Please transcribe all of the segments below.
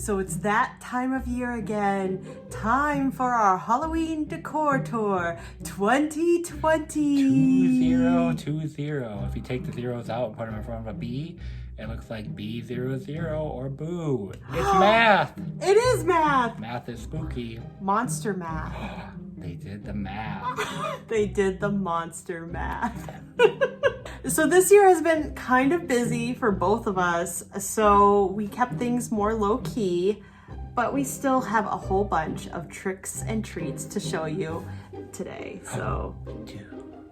So it's that time of year again. Time for our Halloween Decor Tour 2020. 2020. If you take the zeros out and put them in front of a B, it looks like B00 or boo. It's math. It is math. Math is spooky. Monster math. They did the math. They did the monster math. So this year has been kind of busy for both of us. So we kept things more low key, but we still have a whole bunch of tricks and treats to show you today. So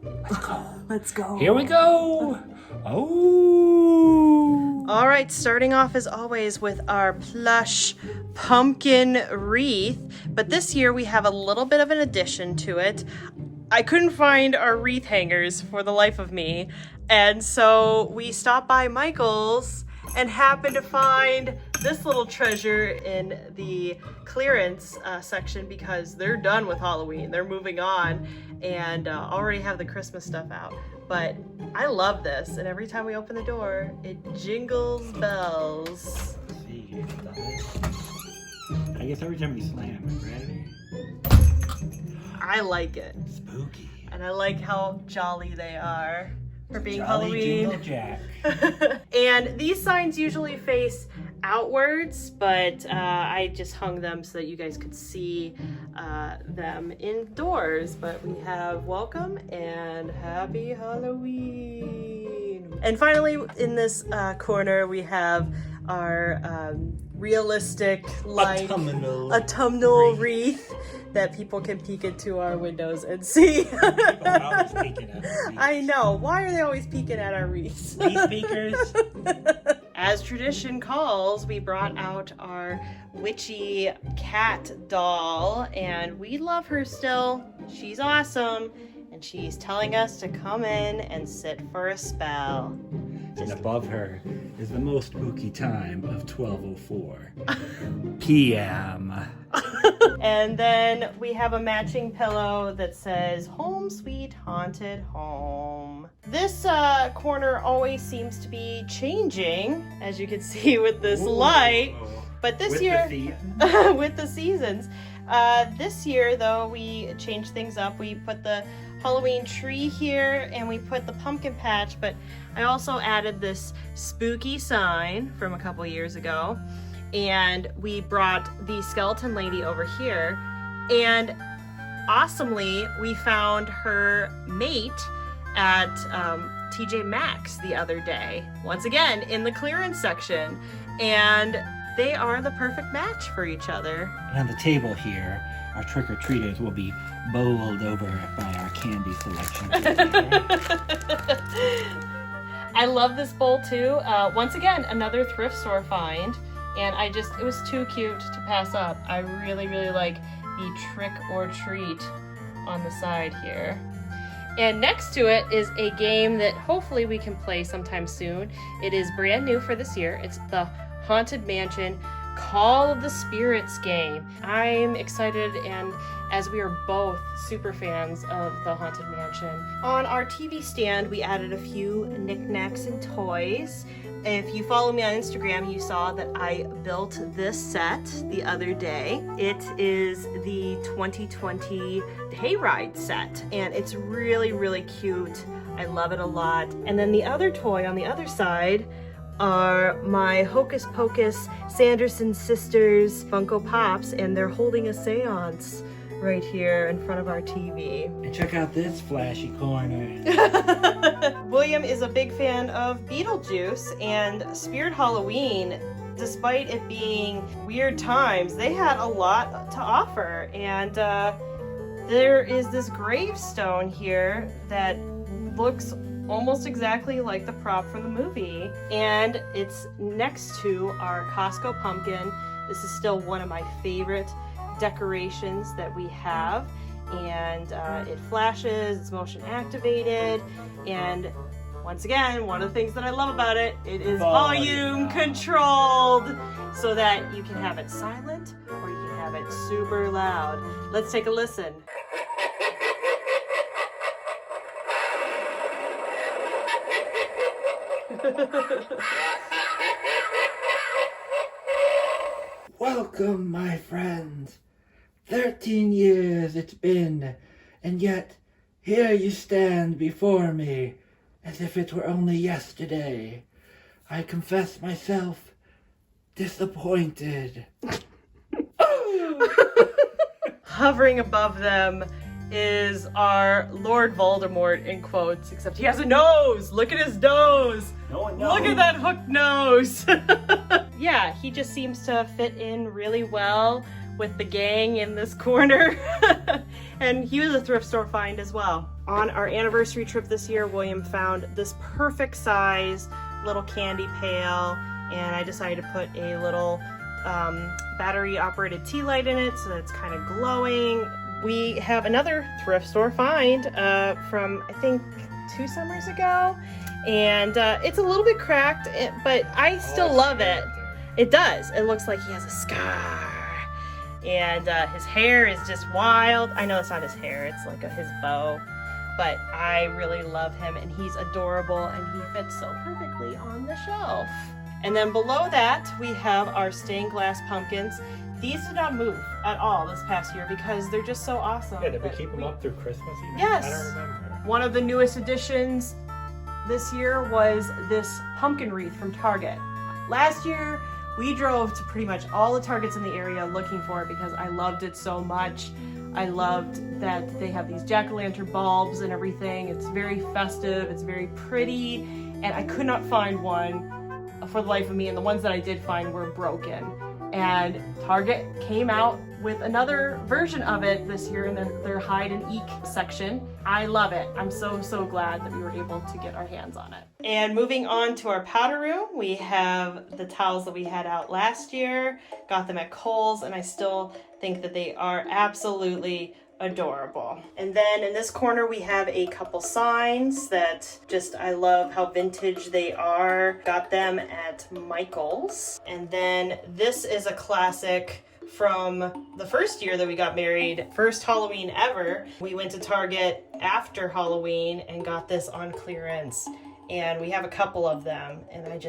Let's go. Let's go. Here we go. Oh. All right, starting off as always with our plush pumpkin wreath. But this year we have a little bit of an addition to it. I couldn't find our wreath hangers for the life of me. And so we stopped by Michael's and happened to find this little treasure in the clearance section because they're done with Halloween. They're moving on and already have the Christmas stuff out. But I love this, and every time we open the door, it jingles bells. I guess every time we slam it, ready? I like it. Spooky. And I like how jolly they are for being Jolly Halloween. Jingle Jack. And these signs usually face outwards, but I just hung them so that you guys could see them indoors. But we have welcome and happy Halloween. And finally, in this corner, we have our realistic light autumnal wreath that people can peek into our windows and see. People are always peeking at our wreaths. I know. Why are they always peeking at our wreaths? Wreath peekers. As tradition calls, we brought out our witchy cat doll, and we love her still. She's awesome, and she's telling us to come in and sit for a spell. And above her is the most spooky time of 12:04 p.m. And then we have a matching pillow that says, "Home Sweet Haunted Home." This corner always seems to be changing, as you can see with this light. But this year, with the seasons. This year, though, we changed things up. We put the Halloween tree here, and we put the pumpkin patch, but I also added this spooky sign from a couple years ago. And we brought the skeleton lady over here, and awesomely we found her mate at TJ Maxx the other day, once again in the clearance section, and they are the perfect match for each other. And on the table here, our trick-or-treaters will be bowled over by our candy selection. I love this bowl too. Once again, another thrift store find. And it was too cute to pass up. I really, really like the trick or treat on the side here. And next to it is a game that hopefully we can play sometime soon. It is brand new for this year. It's the Haunted Mansion Call of the Spirits game. I'm excited, and as we are both super fans of the Haunted Mansion. On our TV stand, we added a few knickknacks and toys. If you follow me on Instagram, you saw that I built this set the other day. It is the 2020 Hayride set, and it's really, really cute. I love it a lot. And then the other toy on the other side are my Hocus Pocus Sanderson Sisters Funko Pops, and they're holding a seance right here in front of our TV. And check out this flashy corner. William is a big fan of Beetlejuice, and Spirit Halloween, despite it being weird times, they had a lot to offer. And there is this gravestone here that looks almost exactly like the prop from the movie, and it's next to our Costco pumpkin. This is still one of my favorite decorations that we have, and it flashes, it's motion activated, and once again, one of the things that I love about it, it is volume controlled, so that you can have it silent or you can have it super loud. Let's take a listen. Welcome, my friends. 13 years it's been, and yet here you stand before me as if it were only yesterday. I confess myself disappointed. Hovering above them is our Lord Voldemort in quotes, except he has a nose. Look at his nose. No one knows. Look at that hooked nose. Yeah, he just seems to fit in really well with the gang in this corner. And he was a thrift store find as well. On our anniversary trip this year, William found this perfect size little candy pail, and I decided to put a little battery operated tea light in it so that it's kind of glowing. We have another thrift store find from I think 2 summers ago, and it's a little bit cracked, but I still love it. It does. It looks like he has a scar, and his hair is just wild. I know it's not his hair, it's like his bow, but I really love him, and he's adorable, and he fits so perfectly on the shelf. And then below that, we have our stained glass pumpkins. These did not move at all this past year because they're just so awesome. Yeah, did we keep them up through Christmas even? Yes. I don't remember. One of the newest additions this year was this pumpkin wreath from Target. Last year, we drove to pretty much all the Targets in the area looking for it because I loved it so much. I loved that they have these jack-o'-lantern bulbs and everything. It's very festive, it's very pretty, and I could not find one for the life of me, and the ones that I did find were broken. And Target came out with another version of it this year in their hide and eek section. I love it. I'm so glad that we were able to get our hands on it. And moving on to our powder room, we have the towels that we had out last year. Got them at Kohl's, and I still think that they are absolutely adorable. And then in this corner we have a couple signs that just, I love how vintage they are. Got them at Michael's. And then this is a classic from the first year that we got married, first Halloween ever. We went to Target after Halloween and got this on clearance. And we have a couple of them, and I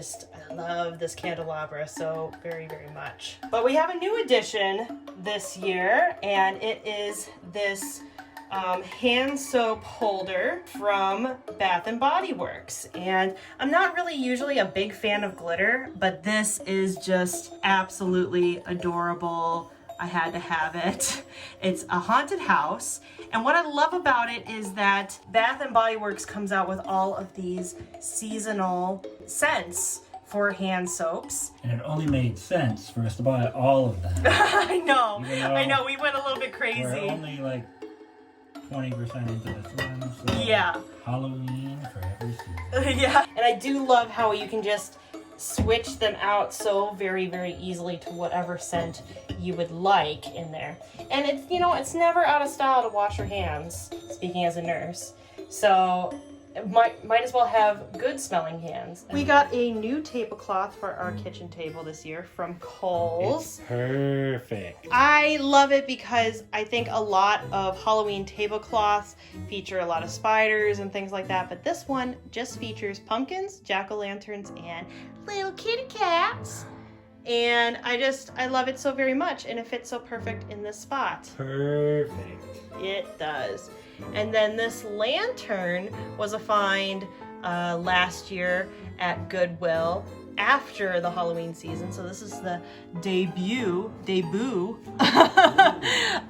love this candelabra so very much. But we have a new addition this year, and it is this hand soap holder from Bath and Body Works. And I'm not really usually a big fan of glitter, but this is just absolutely adorable. I had to have it. It's a haunted house. And what I love about it is that Bath and Body Works comes out with all of these seasonal scents for hand soaps. And it only made sense for us to buy all of them. I know, we went a little bit crazy. We're only like 20% into this one, so yeah. Halloween for every season. Yeah, and I do love how you can just switch them out so very easily to whatever scent you would like in there. And it's, it's never out of style to wash your hands, speaking as a nurse. So might as well have good smelling hands. We got a new tablecloth for our kitchen table this year from Kohl's. It's perfect. I love it because I think a lot of Halloween tablecloths feature a lot of spiders and things like that, but this one just features pumpkins, jack-o'-lanterns, and little kitty cats. And I love it so very much, and it fits so perfect in this spot. Perfect. It does. And then this lantern was a find last year at Goodwill after the Halloween season. So this is the debut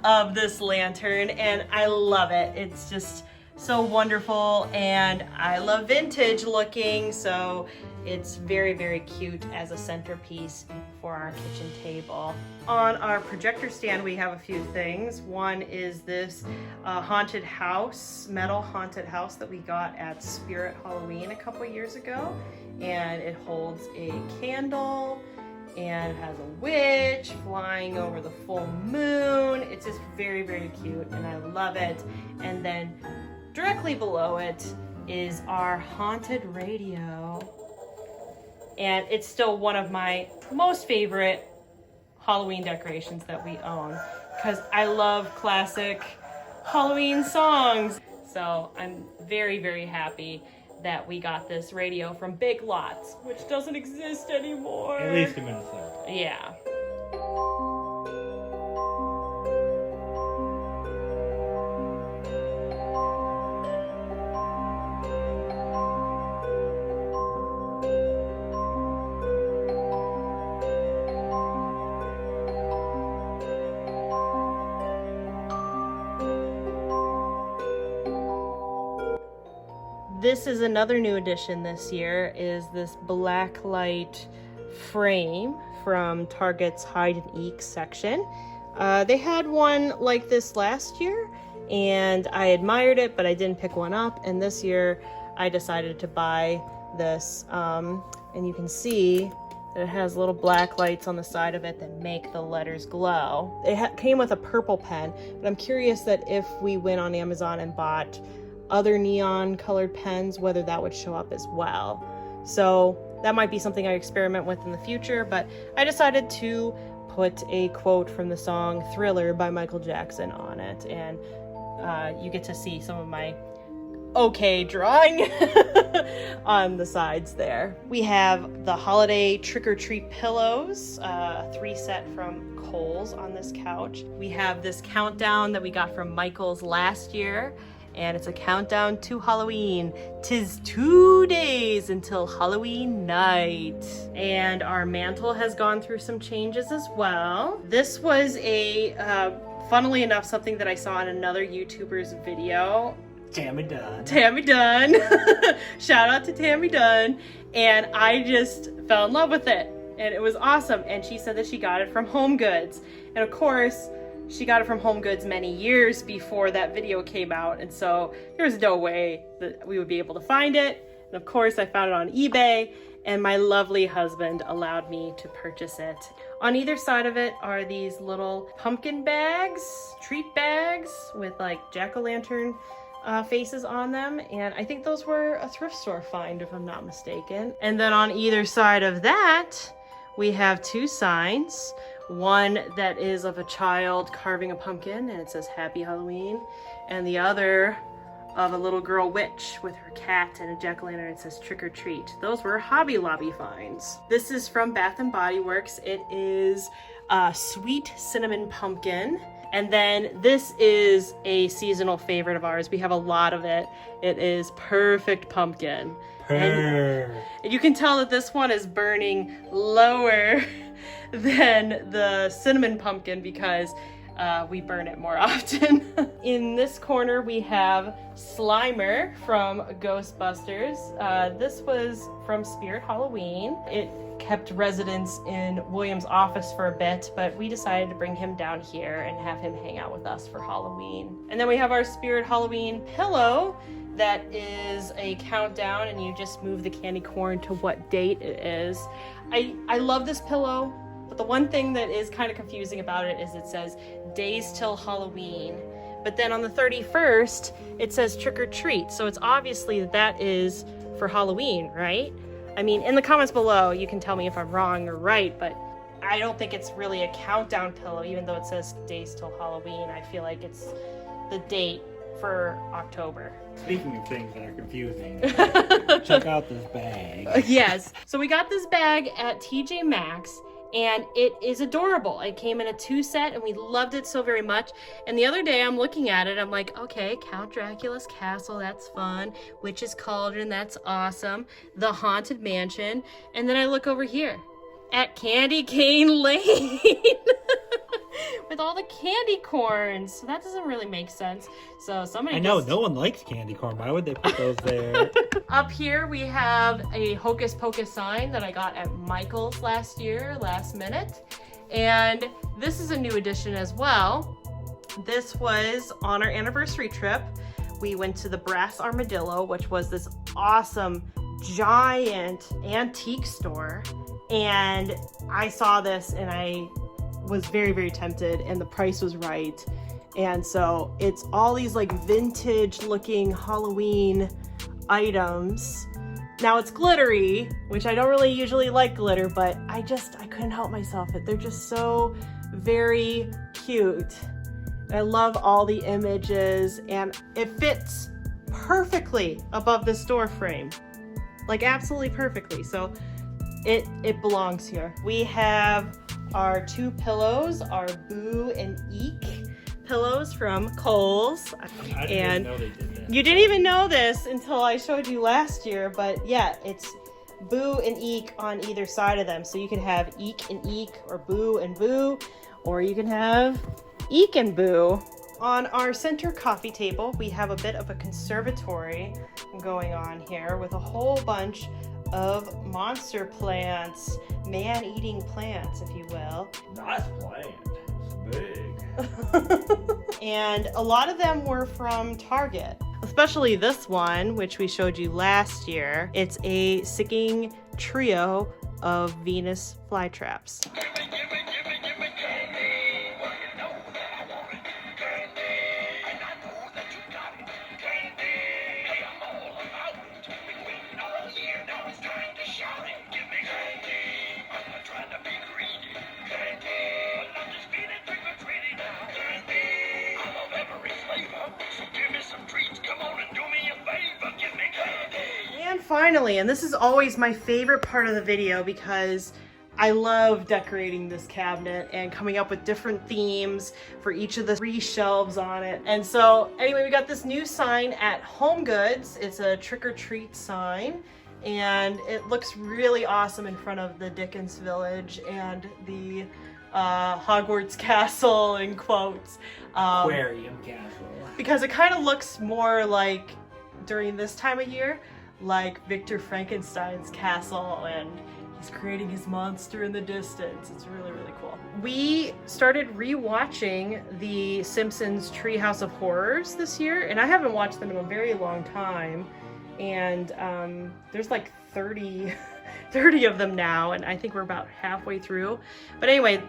of this lantern, and I love it. It's just so wonderful, and I love vintage looking, so it's very cute as a centerpiece for our kitchen table. On our projector stand, we have a few things. One is this haunted house, metal haunted house that we got at Spirit Halloween a couple years ago. And it holds a candle, and it has a witch flying over the full moon. It's just very cute, and I love it. And then directly below it is our haunted radio. And it's still one of my most favorite Halloween decorations that we own because I love classic Halloween songs. So I'm very happy that we got this radio from Big Lots, which doesn't exist anymore. At least in Minnesota. Yeah. This is another new addition this year, is this black light frame from Target's Hide and Eek section. They had one like this last year, and I admired it, but I didn't pick one up. And this year, I decided to buy this. And you can see that it has little black lights on the side of it that make the letters glow. It came with a purple pen, but I'm curious that if we went on Amazon and bought other neon colored pens, whether that would show up as well. So that might be something I experiment with in the future, but I decided to put a quote from the song Thriller by Michael Jackson on it, and you get to see some of my okay drawing on the sides there. We have the holiday trick-or-treat pillows, 3 set from Kohl's on this couch. We have this countdown that we got from Michael's last year, and it's a countdown to Halloween. 'Tis 2 days until Halloween night. And our mantle has gone through some changes as well. This was funnily enough, something that I saw in another YouTuber's video. Tammy Dunn. Tammy Dunn. Shout out to Tammy Dunn. And I just fell in love with it. And it was awesome. And she said that she got it from Home Goods. And of course, she got it from Home Goods many years before that video came out, and so there's no way that we would be able to find it. And of course, I found it on eBay, and my lovely husband allowed me to purchase it. On either side of it are these little pumpkin bags, treat bags with like jack-o'-lantern faces on them, and I think those were a thrift store find if I'm not mistaken. And then on either side of that, we have 2 signs. One that is of a child carving a pumpkin and it says Happy Halloween, and the other of a little girl witch with her cat and a jack-o'-lantern and it says Trick or Treat. Those were Hobby Lobby finds. This is from Bath & Body Works. It is a sweet cinnamon pumpkin. And then this is a seasonal favorite of ours. We have a lot of it. It is Perfect Pumpkin. And you can tell that this one is burning lower than the cinnamon pumpkin because we burn it more often. In this corner we have Slimer from Ghostbusters. This was from Spirit Halloween. It kept residence in William's office for a bit, but we decided to bring him down here and have him hang out with us for Halloween. And then we have our Spirit Halloween pillow that is a countdown, and you just move the candy corn to what date it is. I love this pillow. But the one thing that is kind of confusing about it is it says days till Halloween. But then on the 31st, it says trick or treat. So it's obviously that is for Halloween, right? I mean, in the comments below, you can tell me if I'm wrong or right, but I don't think it's really a countdown pillow, even though it says days till Halloween. I feel like it's the date for October. Speaking of things that are confusing, check out this bag. Yes. So we got this bag at TJ Maxx, and it is adorable. It came in a 2 set, and we loved it so very much. And the other day I'm looking at it, I'm like, okay, Count Dracula's castle, that's fun. Witch's Cauldron, that's awesome. The Haunted Mansion. And then I look over here at Candy Cane Lane with all the candy corns. So that doesn't really make sense. So somebody I know, no one likes candy corn. Why would they put those there? Up here we have a Hocus Pocus sign that I got at Michael's last year, last minute. And this is a new addition as well. This was on our anniversary trip. We went to the Brass Armadillo, which was this awesome, giant antique store. And I saw this and I was very, very tempted, and the price was right. And so it's all these like vintage looking Halloween items. Now it's glittery, which I don't really usually like glitter, but I couldn't help myself. They're just so very cute. I love all the images, and it fits perfectly above this door frame. Like absolutely perfectly. So it belongs here. We have Our two pillows are Boo and Eek pillows from Kohl's. I didn't And even know they did that. you didn't even know this until I showed you last year, but yeah, it's Boo and Eek on either side of them. So you can have Eek and Eek, or Boo and Boo, or you can have Eek and Boo. On our center coffee table, we have a bit of a conservatory going on here with a whole bunch of monster plants, man-eating plants, if you will. Nice plant. It's big. And a lot of them were from Target, especially this one, which we showed you last year. It's a singing trio of Venus flytraps. And finally, and this is always my favorite part of the video because I love decorating this cabinet and coming up with different themes for each of the 3 shelves on it. And so anyway, we got this new sign at Home Goods. It's a trick-or-treat sign, and it looks really awesome in front of the Dickens Village and the Hogwarts Castle, in quotes. Aquarium castle. Because it kind of looks more like, during this time of year, like Victor Frankenstein's castle, and he's creating his monster in the distance. It's really, really cool. We started rewatching the Simpsons Treehouse of Horrors this year, and I haven't watched them in a very long time. And there's like 30 of them now, and I think we're about halfway through. But anyway,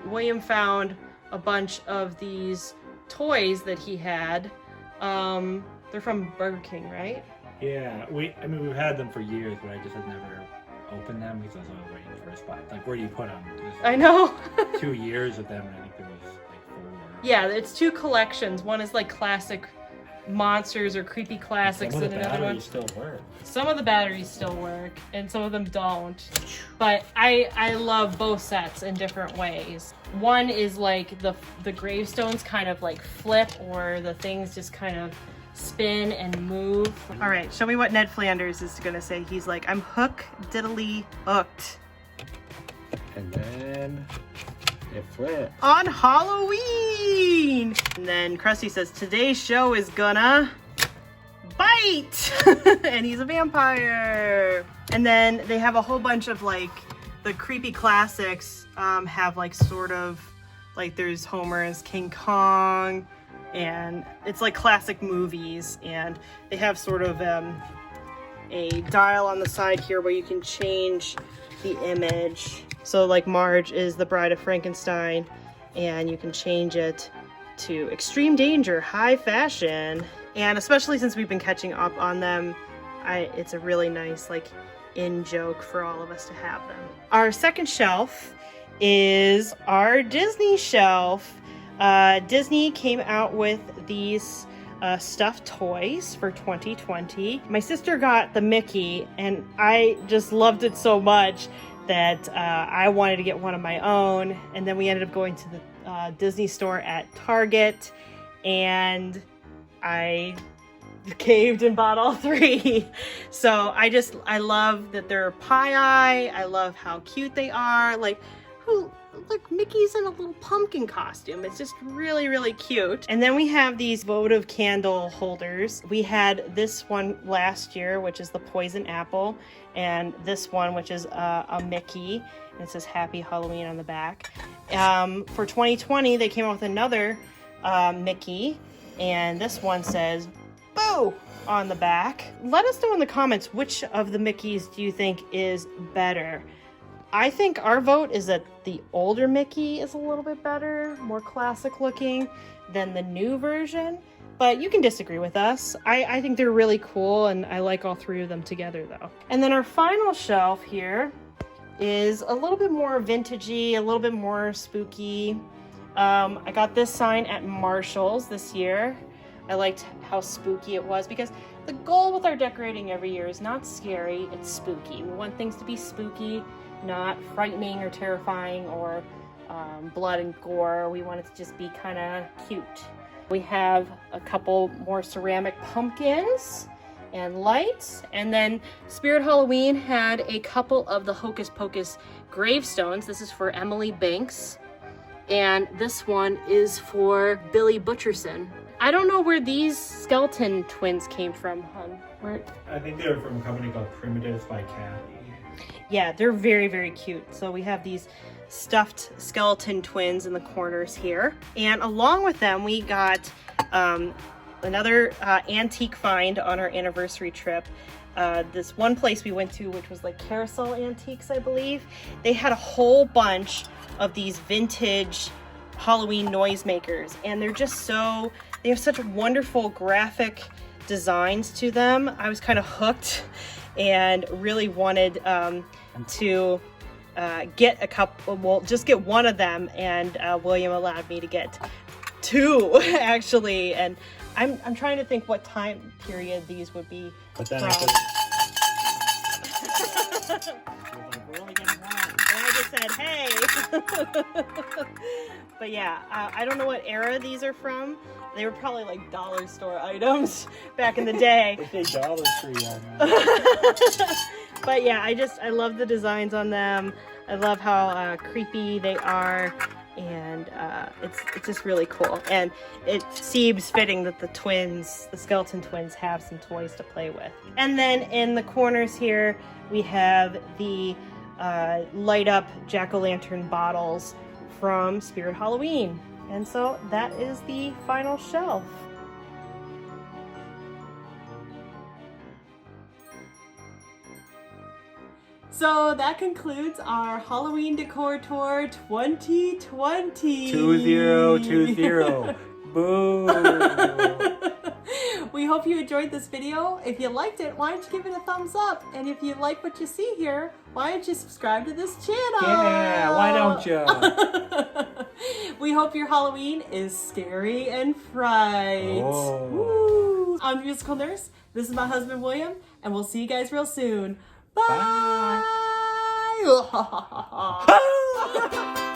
William found a bunch of these toys that he had. They're from Burger King, right? Yeah, we've had them for years, but I just had never opened them because I was always waiting for a spot. Like, where do you put them? I know. 2 years of them, and I think there was like 4. Yeah, it's 2 collections. One is like classic monsters or creepy classics, Some of and the another one. batteries still work. Some of the batteries still work, and some of them don't. But I love both sets in different ways. One is like the gravestones kind of like flip, or the things just kind of spin and move. All right, show me what Ned Flanders is gonna say. He's like, I'm hook diddly hooked. And then it flips. On Halloween! And then Krusty says, today's show is gonna bite! And he's a vampire. And then they have a whole bunch of like, the creepy classics have like sort of, like there's Homer as King Kong, and it's like classic movies, and they have sort of a dial on the side here where you can change the image. So like Marge is the Bride of Frankenstein, and you can change it to extreme danger, high fashion. And especially since we've been catching up on them, it's a really nice like in joke for all of us to have them. Our second shelf is our Disney shelf. Disney came out with these stuffed toys for 2020. My sister got the Mickey, and I just loved it so much that I wanted to get one of my own. And then we ended up going to the Disney store at Target, and I caved and bought all 3. So I love that they're pie-eye. I love how cute they are. Like, look, Mickey's in a little pumpkin costume. It's just really, really cute. And then we have these votive candle holders. We had this one last year, which is the poison apple, and this one, which is a Mickey, and it says Happy Halloween on the back. For 2020, they came out with another Mickey, and this one says Boo on the back. Let us know in the comments which of the Mickeys do you think is better. I think our vote is that the older Mickey is a little bit better, more classic looking than the new version, but you can disagree with us. I think they're really cool, and I like all 3 of them together though. And then our final shelf here is a little bit more vintagey, a little bit more spooky. I got this sign at Marshall's this year. I liked how spooky it was, because the goal with our decorating every year is not scary, it's spooky. We want things to be spooky not frightening or terrifying or blood and gore. We want it to just be kind of cute. We have a couple more ceramic pumpkins and lights, and then Spirit Halloween had a couple of the Hocus Pocus gravestones. This is for Emily Banks, and this one is for Billy Butcherson. I don't know where these skeleton twins came from, hon. Where? I think they're from a company called Primitives by Kathy. Yeah, they're very, very cute. So we have these stuffed skeleton twins in the corners here. And along with them, we got another antique find on our anniversary trip. This one place we went to, which was like Carousel Antiques, I believe. They had a whole bunch of these vintage Halloween noisemakers, and they're just so, they have such wonderful graphic designs to them. I was kind of hooked and really wanted to get a couple, well, just get one of them, and William allowed me to get two actually, and I'm trying to think what time period these would be But then from. I said, we're only getting one. And I just said, hey. But yeah, I don't know what era these are from. They were probably like dollar store items back in the day. They say Dollar Tree on them. But yeah, I love the designs on them. I love how creepy they are, and it's just really cool. And it seems fitting that the skeleton twins, have some toys to play with. And then in the corners here, we have the light up jack-o'-lantern bottles from Spirit Halloween. And so that is the final shelf. So that concludes our Halloween Decor Tour 2020. 2020. Boo. We hope you enjoyed this video. If you liked it, why don't you give it a thumbs up? And if you like what you see here, why don't you subscribe to this channel? Yeah, why don't you? We hope your Halloween is scary and fright. Oh. Woo. I'm Musical Nurse. This is my husband, William, and we'll see you guys real soon. Bye. Bye.